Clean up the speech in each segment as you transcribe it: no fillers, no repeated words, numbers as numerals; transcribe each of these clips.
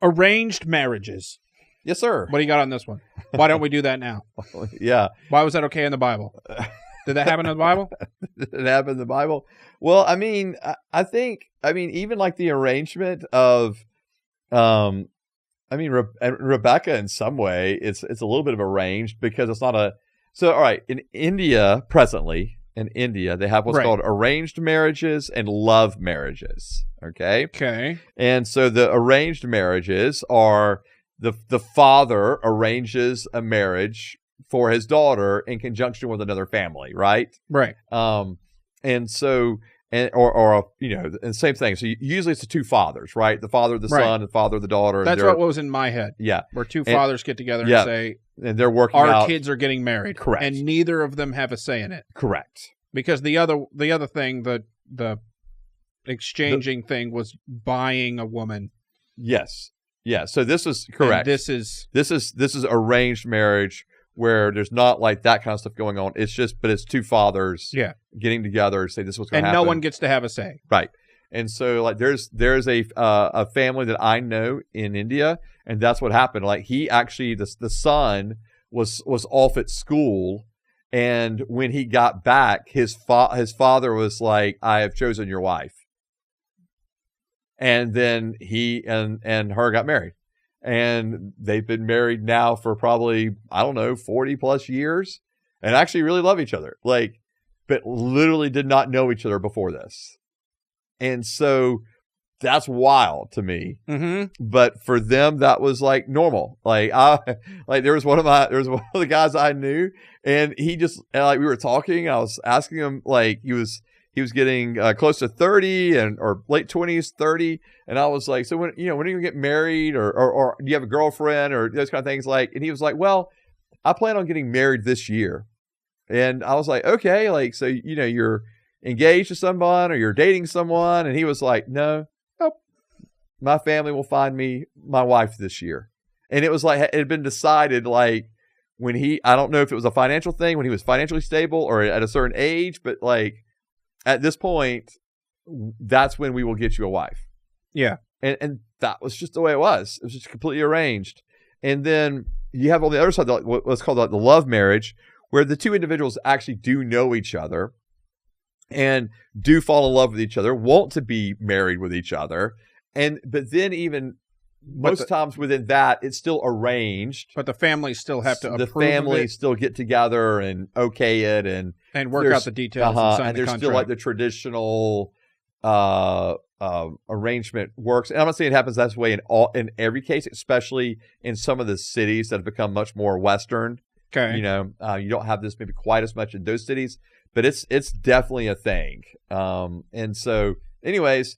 Arranged marriages. Yes, sir. What do you got on this one? Why don't we do that now? Yeah. Why was that okay in the Bible? Did that happen in the Bible? Did it happen in the Bible? Well, I mean, I think, even like the arrangement of, Rebecca in some way, it's a little bit of arranged because it's not so, all right, in India, presently, they have what's called arranged marriages and love marriages, okay? Okay. And so the arranged marriages are the father arranges a marriage for his daughter in conjunction with another family, right? Right. And so, and same thing. So usually it's the two fathers, right? The father of the son, and the father of the daughter. That's what was in my head. Yeah. Where two fathers get together and say, and they're working our kids are getting married. Correct. And neither of them have a say in it. Correct. Because the other thing, the exchanging thing was buying a woman. Yes. Yeah. So this is correct. And this is arranged marriage where there's not like that kind of stuff going on. It's two fathers getting together and say this is what's going to happen. And no one gets to have a say. Right. And so like there's a family that I know in India, and that's what happened. Like he actually, the son was off at school, and when he got back, his father was like, "I have chosen your wife." And then he and her got married. And they've been married now for probably, 40 plus years, and actually really love each other. Like, but literally did not know each other before this. And so that's wild to me. Mm-hmm. But for them, that was like normal. Like there was one of the guys I knew, and he just, like, we were talking, I was asking him, like, he was getting close to 30 or late 20s, 30. And I was like, so when are you going to get married or do you have a girlfriend or those kind of things? Like, and he was like, well, I plan on getting married this year. And I was like, okay, like, so, you're engaged to someone or you're dating someone. And he was like, nope, my family will find me my wife this year. And it was like, it had been decided, like, when I don't know if it was a financial thing, when he was financially stable or at a certain age, but like, at this point, that's when we will get you a wife. Yeah. And that was just the way it was. It was just completely arranged. And then you have on the other side, what's called the love marriage, where the two individuals actually do know each other and do fall in love with each other, want to be married with each other. But then even most times within that, it's still arranged. But the families still have to approve the families still get together and okay it and work out the details and sign and the there's contract. still like the traditional arrangement works. And I'm not saying it happens that way in every case, especially in some of the cities that have become much more Western. Okay. You don't have this maybe quite as much in those cities, but it's definitely a thing. And so anyways,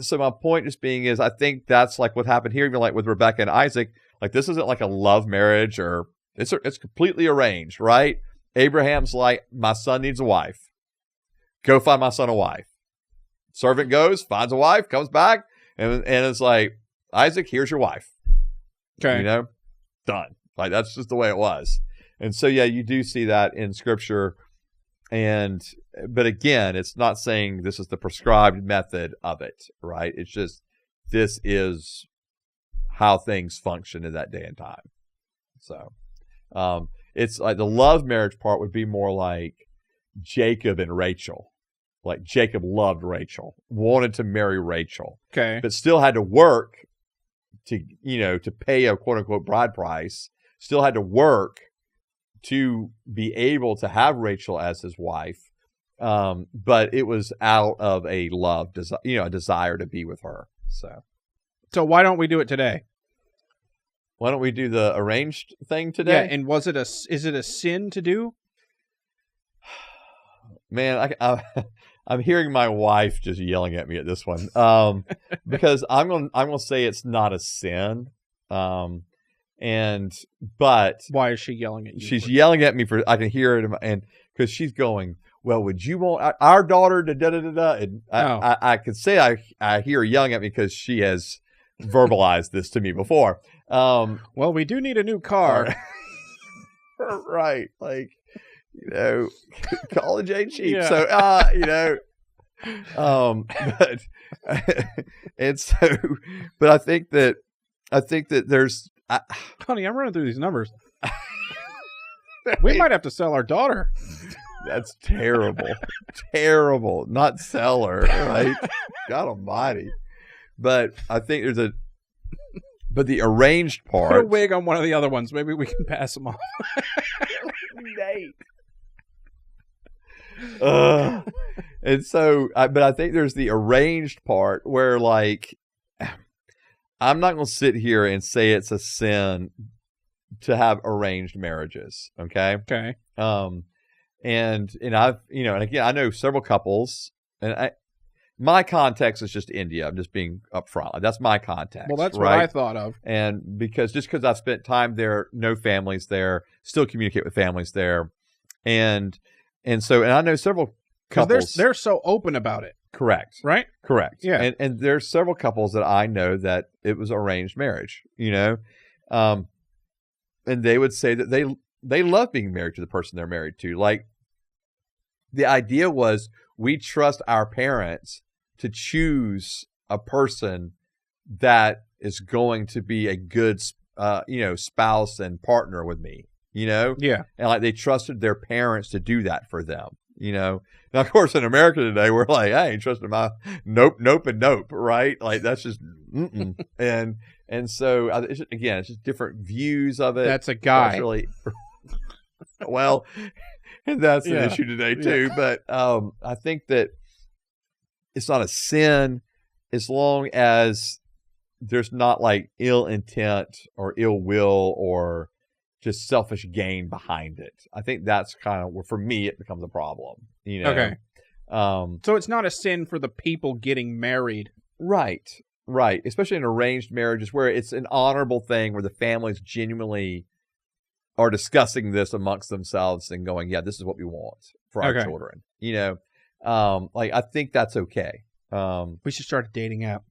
so my point just being is I think that's like what happened here, even like with Rebecca and Isaac. Like this isn't like a love marriage or it's completely arranged, right? Abraham's like, my son needs a wife. Go find my son a wife. Servant goes, finds a wife, comes back, and it's like, Isaac, here's your wife. Okay. Done. Like that's just the way it was. And so yeah, you do see that in Scripture. But again, it's not saying this is the prescribed method of it, right? It's just this is how things function in that day and time. So it's like the love marriage part would be more like Jacob and Rachel. Like Jacob loved Rachel, wanted to marry Rachel, okay, but still had to work to pay a quote unquote bride price. Still had to work to be able to have Rachel as his wife, but it was out of a love, a desire to be with her. So why don't we do it today? Why don't we do the arranged thing today? Yeah, and is it a sin to do? Man, I'm hearing my wife just yelling at me at this one, because I'm gonna say it's not a sin, but why is she yelling at you? She's yelling at me I can hear it, and because she's going, well, would you want our daughter to da da da da? And I could say I hear her yelling at me because she has verbalized this to me before. Well, we do need a new car, right? Like. College ain't cheap. Yeah. So, but I think that I think that there's, Honey, I'm running through these numbers. We might have to sell our daughter. that's terrible, terrible. Not sell her, right? God Almighty. But I think but the arranged part. Put a wig on one of the other ones. Maybe we can pass them off. Nate. And so, but I think there's the arranged part where, like, I'm not going to sit here and say it's a sin to have arranged marriages. Okay. Okay. And I've, and again, I know several couples, and my context is just India. I'm just being upfront. That's my context. Well, that's right? what I thought of. And because I've spent time there, know families there, still communicate with families there, and I know several couples. They're so open about it. Correct. Right? Correct. Yeah. And there's several couples that I know that it was arranged marriage, and they would say that they love being married to the person they're married to. Like, the idea was we trust our parents to choose a person that is going to be a good, spouse and partner with me, Yeah. and like they trusted their parents to do that for them. Now, of course, in America today, we're like, I ain't trusting my nope, and nope, right? Like, that's just, and so, it's just different views of it. That's a guy. Really, well, and that's an issue today, too. Yeah. But I think that it's not a sin as long as there's not, like, ill intent or ill will or just selfish gain behind it. I think that's kind of where, for me, it becomes a problem. Okay. So it's not a sin for the people getting married. Right. Especially in arranged marriages where it's an honorable thing where the families genuinely are discussing this amongst themselves and going, yeah, this is what we want for our children. Like, I think that's okay. We should start a dating app.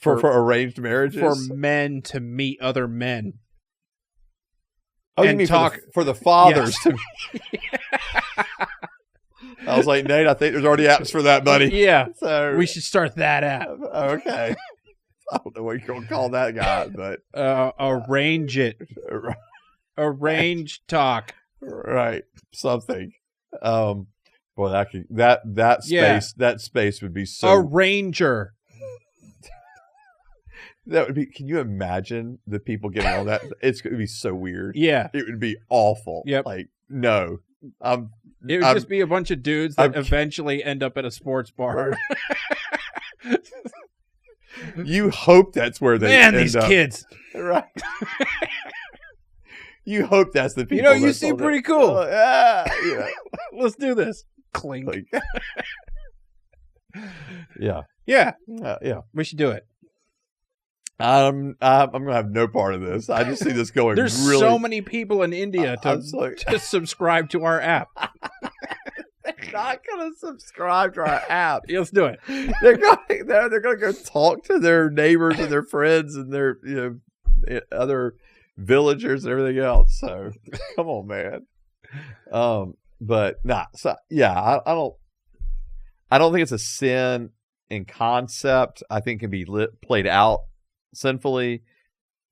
For arranged marriages? For men to meet other men. Oh, you mean talk for the fathers to I was like, Nate, I think there's already apps for that, buddy. Yeah. So we should start that app. Okay. I don't know what you're going to call that guy, but arrange it. Arrange talk. Right. Something. Boy, that space would be so Arranger. That would be. Can you imagine the people getting all that? It's going to be so weird. Yeah, it would be awful. Yep. Like, no, it would just be a bunch of dudes that eventually end up at a sports bar. You hope that's where they end these up. Kids, right? You hope that's the people. You seem pretty cool. Yeah. Let's do this. Clink. Yeah. Yeah. Yeah. We should do it. I'm gonna have no part of this. I just see this going. There's really, so many people in India to subscribe to our app. They're not gonna subscribe to our app. Let's do it. They're gonna go talk to their neighbors and their friends and their other villagers and everything else. So come on, man. But nah. So yeah, I don't think it's a sin in concept. I think it can be played out sinfully,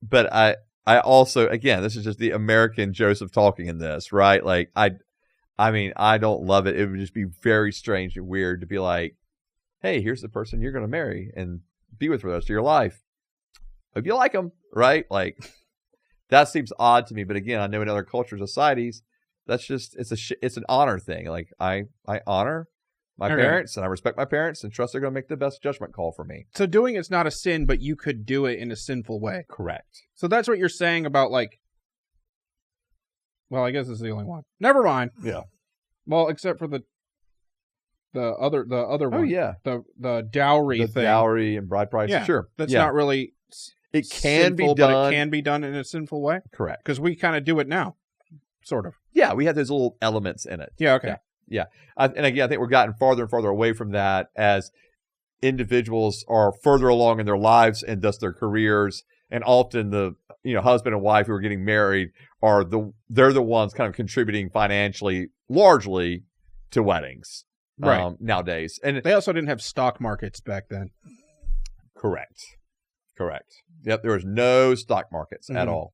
but I also, again, this is just the American Joseph talking in this, right? Like, I mean, I don't love it. It would just be very strange and weird to be like, hey, here's the person you're going to marry and be with for the rest of your life. Hope you like them, right? Like, that seems odd to me. But again, I know in other cultures, societies, that's just, it's an honor thing. Like, I honor my parents, and I respect my parents and trust they're going to make the best judgment call for me. So doing it's not a sin, but you could do it in a sinful way. Correct. So that's what you're saying about, like, well, I guess it's the only one. Never mind. Yeah. Well, except for the other one. Oh yeah. The dowry thing. Dowry and bride price. Yeah. Sure. That's not really it can sinful, be done. But it can be done in a sinful way. Correct. Because we kind of do it now. Sort of. Yeah, we have those little elements in it. Yeah, okay. Yeah. And again, I think we're gotten farther and farther away from that as individuals are further along in their lives and thus their careers. And often the husband and wife who are getting married they're the ones kind of contributing financially largely to weddings right. Nowadays. And they also didn't have stock markets back then. Correct. Yep. There was no stock markets at Mhm. all.